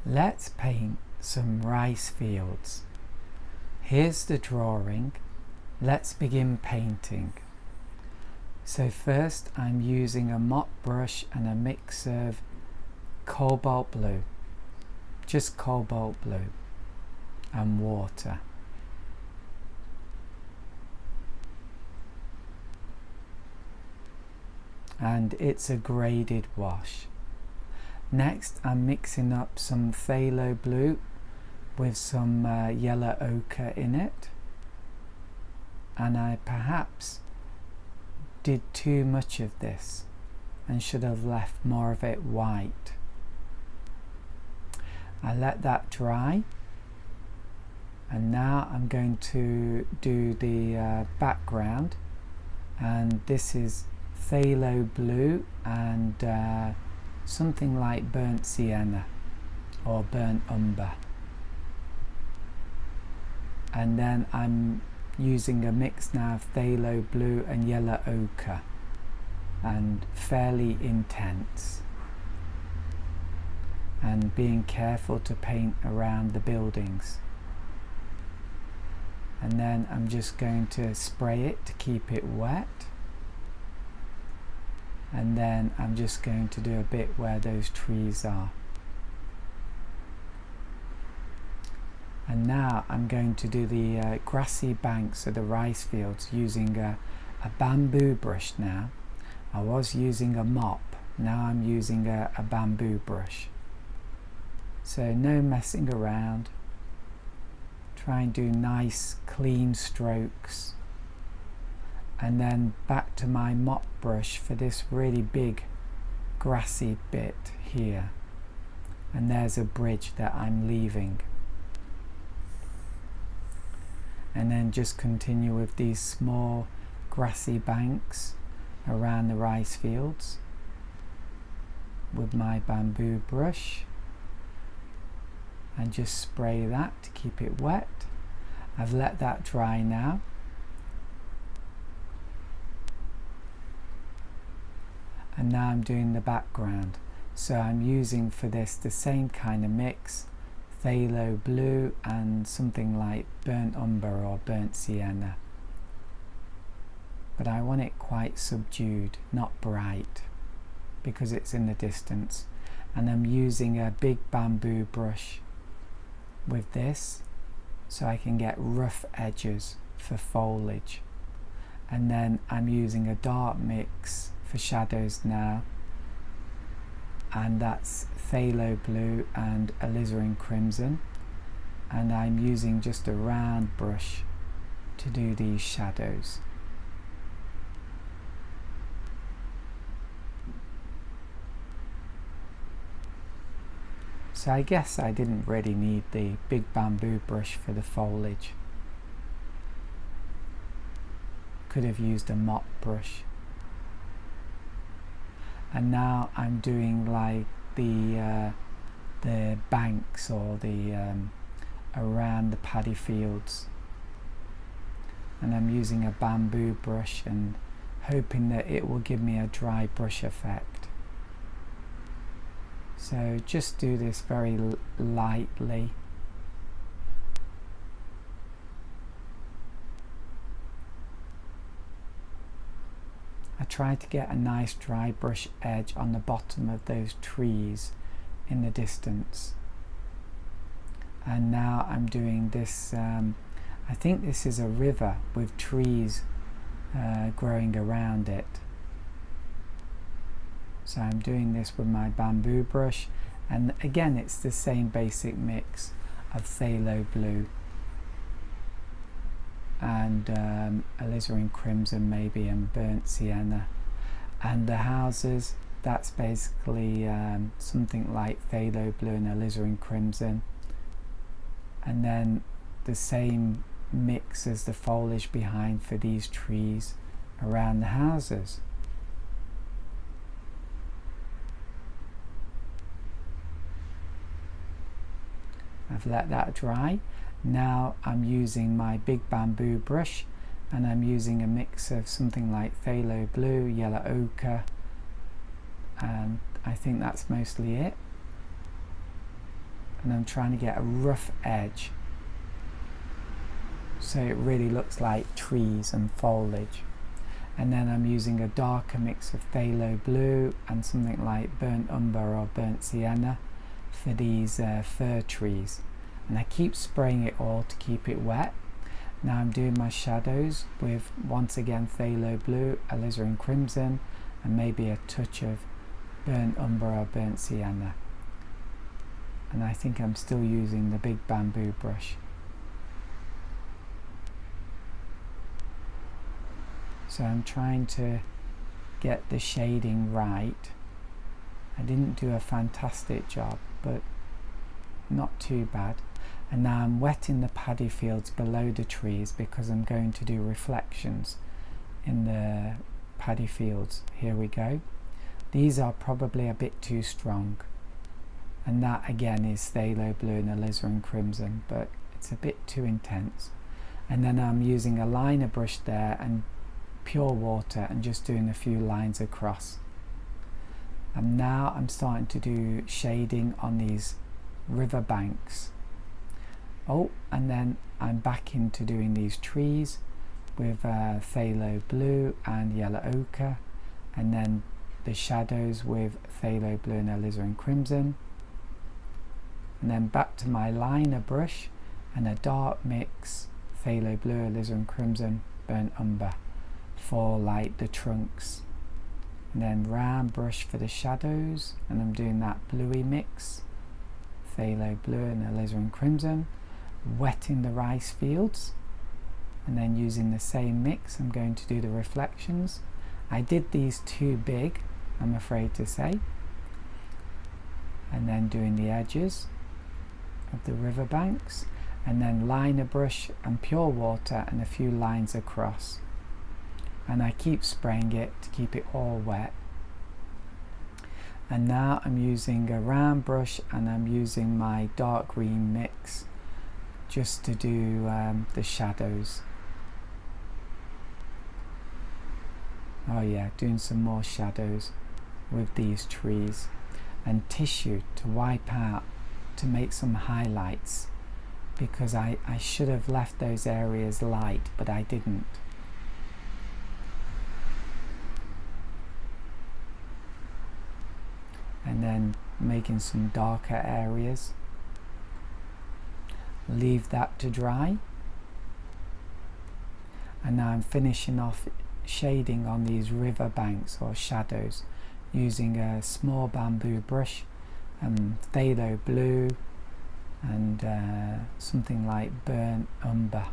Let's paint some rice fields. Here's the drawing. Let's begin painting. So first I'm using a mop brush and a mix of cobalt blue, just cobalt blue, and water. And it's a graded wash. Next I'm mixing up some phthalo blue with some yellow ochre in it, and I perhaps did too much of this and should have left more of it white. I let that dry, and now I'm going to do the background, and this is phthalo blue and something like burnt sienna or burnt umber, and then I'm using a mix now of phthalo blue and yellow ochre, and fairly intense, and being careful to paint around the buildings. And then I'm just going to spray it to keep it wet, and then I'm just going to do a bit where those trees are. And now I'm going to do the grassy banks of the rice fields using a bamboo brush now. I was using a mop, now I'm using a bamboo brush. So no messing around. Try and do nice clean strokes. And then back to my mop brush for this really big grassy bit here. And there's a bridge that I'm leaving. And then just continue with these small grassy banks around the rice fields with my bamboo brush, and just spray that to keep it wet. I've let that dry now. And now I'm doing the background. So I'm using for this the same kind of mix, phthalo blue and something like burnt umber or burnt sienna. But I want it quite subdued, not bright, because it's in the distance. And I'm using a big bamboo brush with this so I can get rough edges for foliage. And then I'm using a dark mix for shadows now, and that's phthalo blue and alizarin crimson, and I'm using just a round brush to do these shadows. So I guess I didn't really need the big bamboo brush for the foliage. Could have used a mop brush. And now I'm doing like the banks or the around the paddy fields, and I'm using a bamboo brush and hoping that it will give me a dry brush effect. So just do this very lightly. I try to get a nice dry brush edge on the bottom of those trees in the distance. And now I'm doing this, I think this is a river with trees growing around it. So I'm doing this with my bamboo brush, and again it's the same basic mix of phthalo blue and alizarin crimson maybe, and burnt sienna. And the houses, that's basically something like phthalo blue and alizarin crimson, and then the same mix as the foliage behind for these trees around the houses. I've let that dry. Now I'm using my big bamboo brush, and I'm using a mix of something like phthalo blue, yellow ochre, and I think that's mostly it. and I'm trying to get a rough edge so it really looks like trees and foliage. And then I'm using a darker mix of phthalo blue and something like burnt umber or burnt sienna for these fir trees, and I keep spraying it all to keep it wet. Now I'm doing my shadows with, once again, phthalo blue, alizarin crimson, and maybe a touch of burnt umber or burnt sienna. And I think I'm still using the big bamboo brush. So I'm trying to get the shading right. I didn't do a fantastic job, but not too bad. And now I'm wetting the paddy fields below the trees because I'm going to do reflections in the paddy fields. Here we go. These are probably a bit too strong, and that again is phthalo blue and alizarin crimson, but it's a bit too intense. And then I'm using a liner brush there and pure water and just doing a few lines across. And now I'm starting to do shading on these river banks. Oh, and then I'm back into doing these trees with phthalo blue and yellow ochre, and then the shadows with phthalo blue and alizarin crimson, and then back to my liner brush and a dark mix phthalo blue, alizarin crimson, burnt umber for like the trunks, and then round brush for the shadows, and I'm doing that bluey mix phthalo blue and alizarin crimson, wetting the rice fields, and then using the same mix I'm going to do the reflections. I did these too big, I'm afraid to say, and then doing the edges of the river banks, and then liner brush and pure water and a few lines across, and I keep spraying it to keep it all wet. And now I'm using a round brush and I'm using my dark green mix just to do the shadows. Oh yeah, doing some more shadows with these trees, and tissue to wipe out to make some highlights, because I should have left those areas light, but I didn't. And then making some darker areas. Leave that to dry. And now I'm finishing off shading on these river banks or shadows using a small bamboo brush, phthalo blue and something like burnt umber.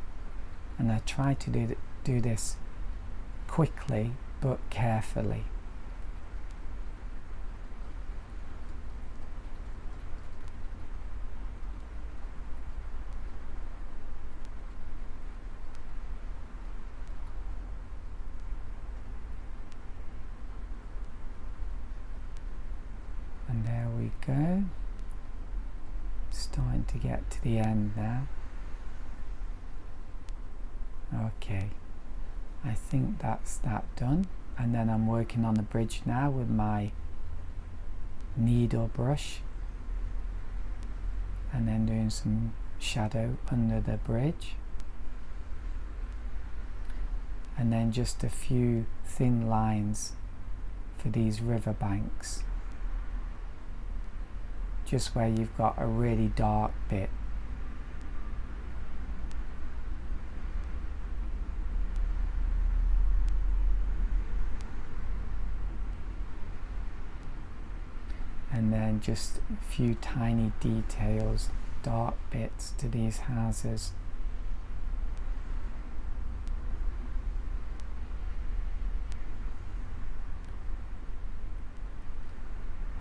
And I try to do this quickly but carefully. And there we go, starting to get to the end now. Okay, I think that's that done. And then I'm working on the bridge now with my needle brush, and then doing some shadow under the bridge, and then just a few thin lines for these river banks, just where you've got a really dark bit. And then just a few tiny details, dark bits to these houses.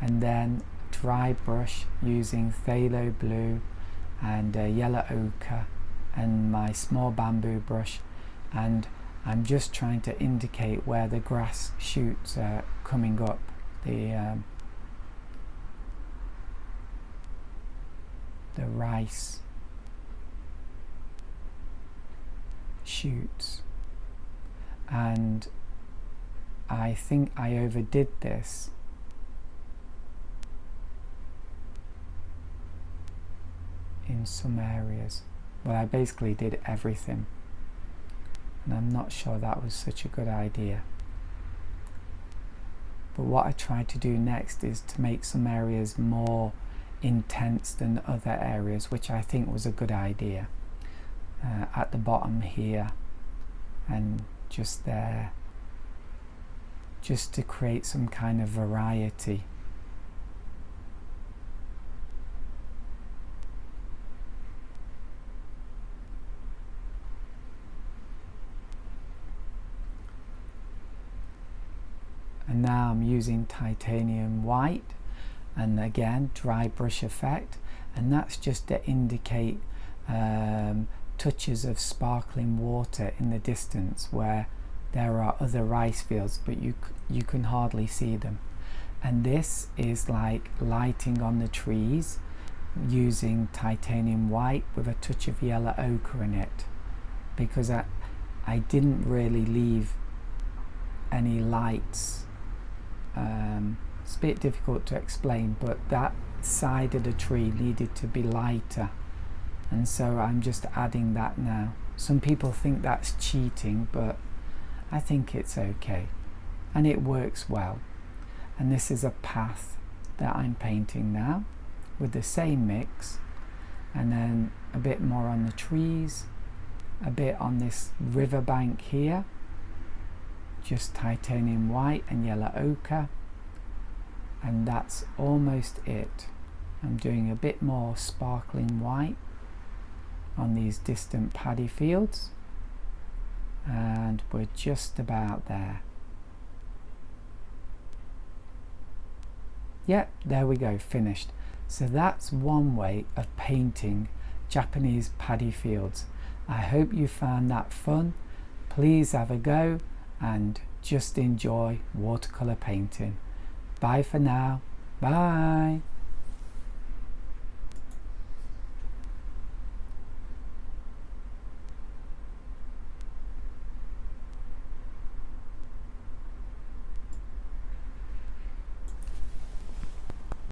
And then dry brush using phthalo blue and yellow ochre and my small bamboo brush, and I'm just trying to indicate where the grass shoots are coming up, the rice shoots. And I think I overdid this, in some areas. Well, I basically did everything, and I'm not sure that was such a good idea. But what I tried to do next is to make some areas more intense than other areas, which I think was a good idea. At the bottom here and just there, just to create some kind of variety. And now I'm using titanium white, and again dry brush effect, and that's just to indicate touches of sparkling water in the distance where there are other rice fields, but you can hardly see them. And this is like lighting on the trees using titanium white with a touch of yellow ochre in it, because I didn't really leave any lights. It's a bit difficult to explain, but that side of the tree needed to be lighter, and so I'm just adding that now. Some people think that's cheating, but I think it's okay, and it works well. And this is a path that I'm painting now with the same mix, and then a bit more on the trees, a bit on this riverbank here, just titanium white and yellow ochre, and that's almost it. I'm doing a bit more sparkling white on these distant paddy fields, and we're just about there. Yep, there we go, finished. So that's one way of painting Japanese paddy fields. I hope you found that fun. Please have a go and just enjoy watercolor painting. Bye for now. Bye.